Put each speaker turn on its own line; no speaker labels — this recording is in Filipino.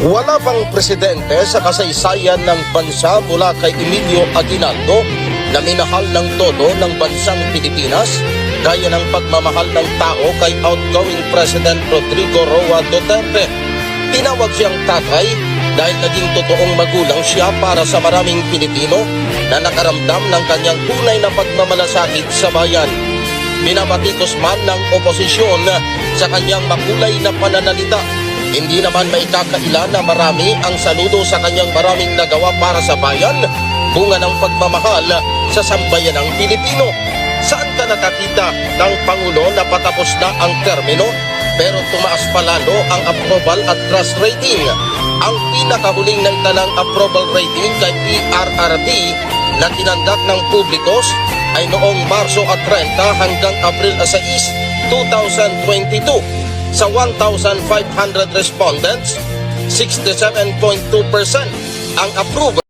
Wala pang presidente sa kasaysayan ng bansa mula kay Emilio Aguinaldo na minahal ng todo ng bansang Pilipinas gaya ng pagmamahal ng tao kay outgoing President Rodrigo Roa Duterte. Tinawag siyang tatay dahil naging totoong magulang siya para sa maraming Pilipino na nakaramdam ng kanyang tunay na pagmamalasakit sa bayan. Binabatikos man ng oposisyon sa kanyang makulay na pananalita. Hindi naman maikakaila na marami ang saludo sa kanyang maraming nagawa para sa bayan, bunga ng pagmamahal sa sambayanang Pilipino. Saan ka nakakita ng Pangulo na patapos na ang termino pero tumaas palalo ang approval at trust rating? Ang pinakahuling naitalang approval rating kay PRRD na tinanggap ng publikos ay noong Marso at 30 hanggang Abril 6, 2022. Sa 1,500 respondents, 67.2% ang approval.